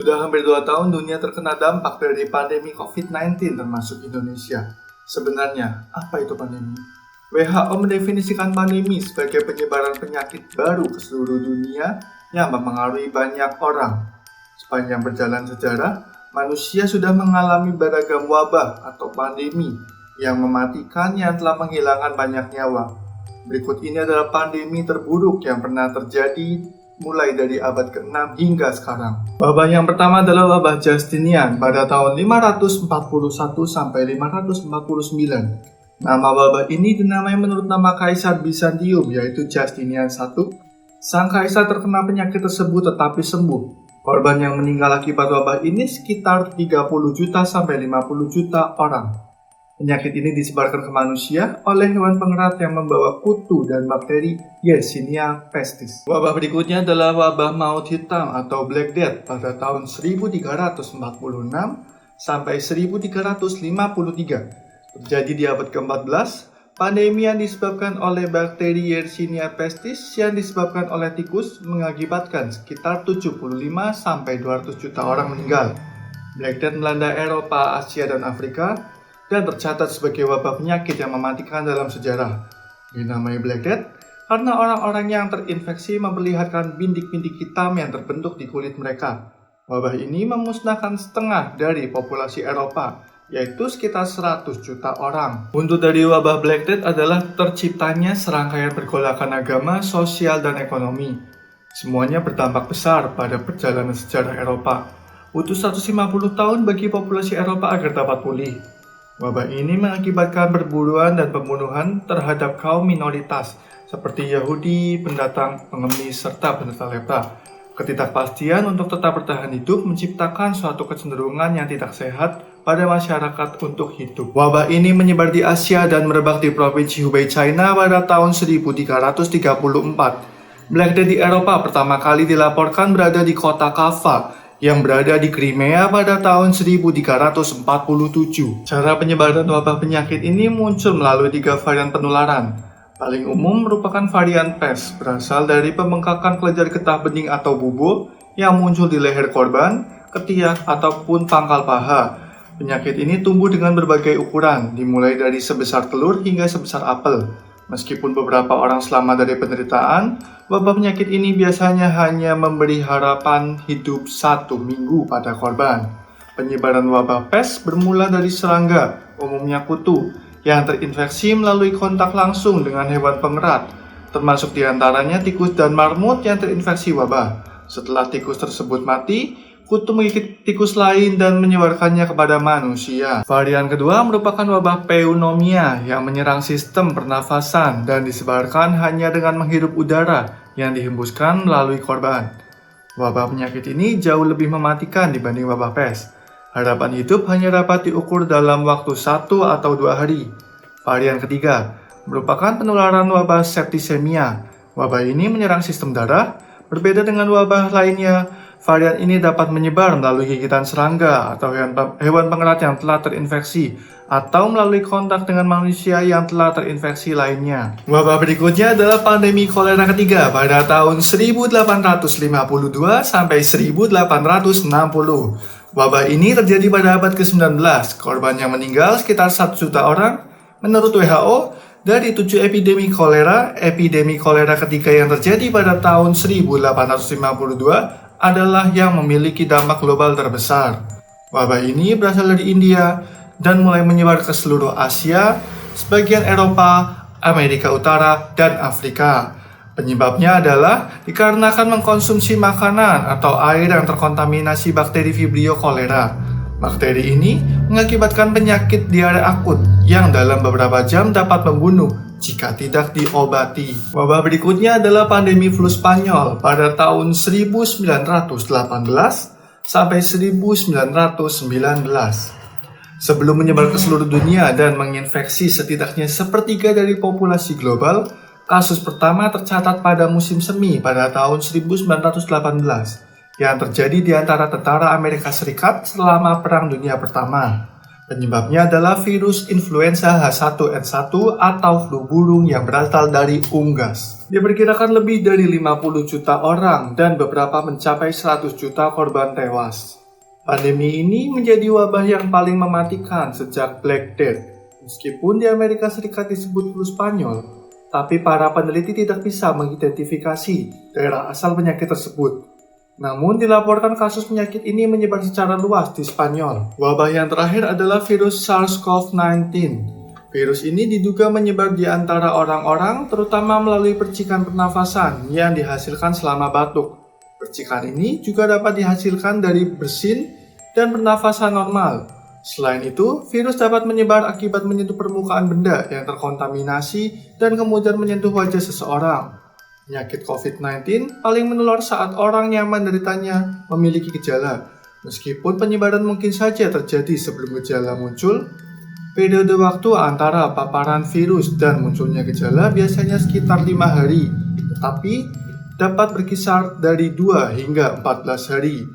Sudah hampir 2 tahun dunia terkena dampak dari pandemi COVID-19 termasuk Indonesia. Sebenarnya, apa itu pandemi? WHO mendefinisikan pandemi sebagai penyebaran penyakit baru ke seluruh dunia yang mempengaruhi banyak orang. Sepanjang berjalan sejarah, manusia sudah mengalami beragam wabah atau pandemi yang mematikan yang telah menghilangkan banyak nyawa. Berikut ini adalah pandemi terburuk yang pernah terjadi mulai dari abad ke-6 hingga sekarang. Wabah yang pertama adalah wabah Justinian pada tahun 541 sampai 549. Nama wabah ini dinamai menurut nama Kaisar Bizantium yaitu Justinian I. Sang kaisar terkena penyakit tersebut tetapi sembuh. Korban yang meninggal akibat wabah ini sekitar 30 juta sampai 50 juta orang. Penyakit ini disebarkan ke manusia oleh hewan pengerat yang membawa kutu dan bakteri Yersinia pestis. Wabah berikutnya adalah wabah maut hitam atau Black Death pada tahun 1346 sampai 1353. Terjadi di abad ke-14, pandemi yang disebabkan oleh bakteri Yersinia pestis yang disebabkan oleh tikus mengakibatkan sekitar 75 sampai 200 juta orang meninggal. Black Death melanda Eropa, Asia, dan Afrika dan tercatat sebagai wabah penyakit yang mematikan dalam sejarah. Dinamai Black Death karena orang-orang yang terinfeksi memperlihatkan bintik-bintik hitam yang terbentuk di kulit mereka. Wabah ini memusnahkan setengah dari populasi Eropa, yaitu sekitar 100 juta orang. Buntut dari wabah Black Death adalah terciptanya serangkaian pergolakan agama, sosial, dan ekonomi. Semuanya berdampak besar pada perjalanan sejarah Eropa. Butuh 150 tahun bagi populasi Eropa agar dapat pulih. Wabah ini mengakibatkan perburuan dan pembunuhan terhadap kaum minoritas seperti Yahudi, pendatang, pengemis, serta penderita lepra. Ketidakpastian untuk tetap bertahan hidup menciptakan suatu kecenderungan yang tidak sehat pada masyarakat untuk hidup. Wabah ini menyebar di Asia dan merebak di provinsi Hubei, China pada tahun 1334. Black Death di Eropa pertama kali dilaporkan berada di kota Kava yang berada di Crimea pada tahun 1347. Cara penyebaran wabah penyakit ini muncul melalui 3 varian penularan. Paling umum merupakan varian pes, berasal dari pembengkakan kelenjar getah bening atau bubur yang muncul di leher korban, ketiak, ataupun pangkal paha. Penyakit ini tumbuh dengan berbagai ukuran, dimulai dari sebesar telur hingga sebesar apel. Meskipun beberapa orang selamat dari penderitaan, wabah penyakit ini biasanya hanya memberi harapan hidup 1 minggu pada korban. Penyebaran wabah pes bermula dari serangga, umumnya kutu, yang terinfeksi melalui kontak langsung dengan hewan pengerat, termasuk diantaranya tikus dan marmut yang terinfeksi wabah. Setelah tikus tersebut mati, kutu menggigit tikus lain dan menyebarkannya kepada manusia. Varian kedua merupakan wabah pneumonia yang menyerang sistem pernafasan dan disebarkan hanya dengan menghirup udara yang dihembuskan melalui korban. Wabah penyakit ini jauh lebih mematikan dibanding wabah pes. Harapan hidup hanya dapat diukur dalam waktu 1 atau 2 hari. Varian ketiga merupakan penularan wabah septisemia. Wabah ini menyerang sistem darah. Berbeda dengan wabah lainnya, varian ini dapat menyebar melalui gigitan serangga atau hewan pengerat yang telah terinfeksi atau melalui kontak dengan manusia yang telah terinfeksi lainnya. Wabah berikutnya adalah pandemi kolera ketiga pada tahun 1852 sampai 1860. Wabah ini terjadi pada abad ke-19. Korban yang meninggal sekitar 1 juta orang. Menurut WHO, dari 7 epidemi kolera ketiga yang terjadi pada tahun 1852 adalah yang memiliki dampak global terbesar. Wabah ini berasal dari India dan mulai menyebar ke seluruh Asia, sebagian Eropa, Amerika Utara, dan Afrika. Penyebabnya adalah dikarenakan mengkonsumsi makanan atau air yang terkontaminasi bakteri Vibrio cholera. Bakteri ini mengakibatkan penyakit diare akut yang dalam beberapa jam dapat membunuh jika tidak diobati. Wabah berikutnya adalah pandemi flu Spanyol pada tahun 1918 sampai 1919. Sebelum menyebar ke seluruh dunia dan menginfeksi setidaknya sepertiga dari populasi global, kasus pertama tercatat pada musim semi pada tahun 1918 yang terjadi di antara tentara Amerika Serikat selama Perang Dunia Pertama. Penyebabnya adalah virus influenza H1N1 atau flu burung yang berasal dari unggas. Diperkirakan lebih dari 50 juta orang dan beberapa mencapai 100 juta korban tewas. Pandemi ini menjadi wabah yang paling mematikan sejak Black Death. Meskipun di Amerika Serikat disebut flu Spanyol, tapi para peneliti tidak bisa mengidentifikasi daerah asal penyakit tersebut. Namun dilaporkan kasus penyakit ini menyebar secara luas di Spanyol. Wabah yang terakhir adalah virus SARS-CoV-19. Virus ini diduga menyebar di antara orang-orang, terutama melalui percikan pernafasan yang dihasilkan selama batuk. Percikan ini juga dapat dihasilkan dari bersin dan pernafasan normal. Selain itu, virus dapat menyebar akibat menyentuh permukaan benda yang terkontaminasi dan kemudian menyentuh wajah seseorang. Penyakit COVID-19 paling menular saat orang yang menderitanya memiliki gejala. Meskipun penyebaran mungkin saja terjadi sebelum gejala muncul, periode waktu antara paparan virus dan munculnya gejala biasanya sekitar 5 hari, tetapi dapat berkisar dari 2 hingga 14 hari.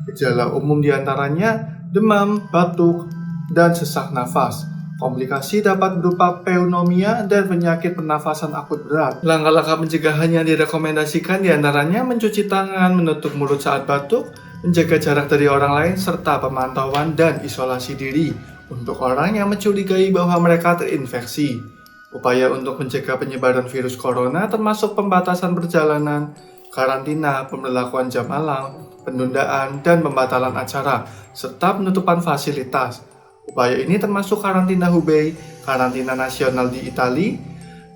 Gejala umum diantaranya demam, batuk, dan sesak nafas. Komplikasi dapat berupa pneumonia dan penyakit pernafasan akut berat. Langkah-langkah pencegahan yang direkomendasikan diantaranya mencuci tangan, menutup mulut saat batuk, menjaga jarak dari orang lain, serta pemantauan dan isolasi diri untuk orang yang mencurigai bahwa mereka terinfeksi. Upaya untuk mencegah penyebaran virus corona termasuk pembatasan perjalanan, karantina, pemberlakuan jam malam, penundaan, dan pembatalan acara, serta penutupan fasilitas. Upaya ini termasuk karantina Hubei, karantina nasional di Italia,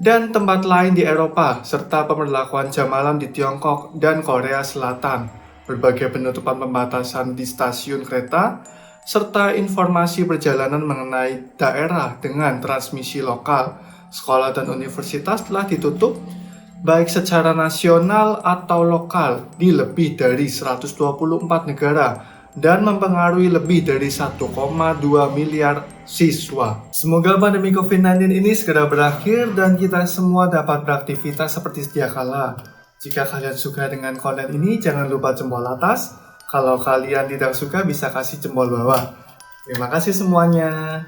dan tempat lain di Eropa, serta pemberlakuan jam malam di Tiongkok dan Korea Selatan, berbagai penutupan pembatasan di stasiun kereta, serta informasi perjalanan mengenai daerah dengan transmisi lokal. Sekolah dan universitas telah ditutup, baik secara nasional atau lokal, di lebih dari 124 negara, dan mempengaruhi lebih dari 1,2 miliar siswa. Semoga pandemi COVID-19 ini segera berakhir dan kita semua dapat beraktivitas seperti sedia kala. Jika kalian suka dengan konten ini, jangan lupa jempol atas. Kalau kalian tidak suka, bisa kasih jempol bawah. Terima kasih semuanya.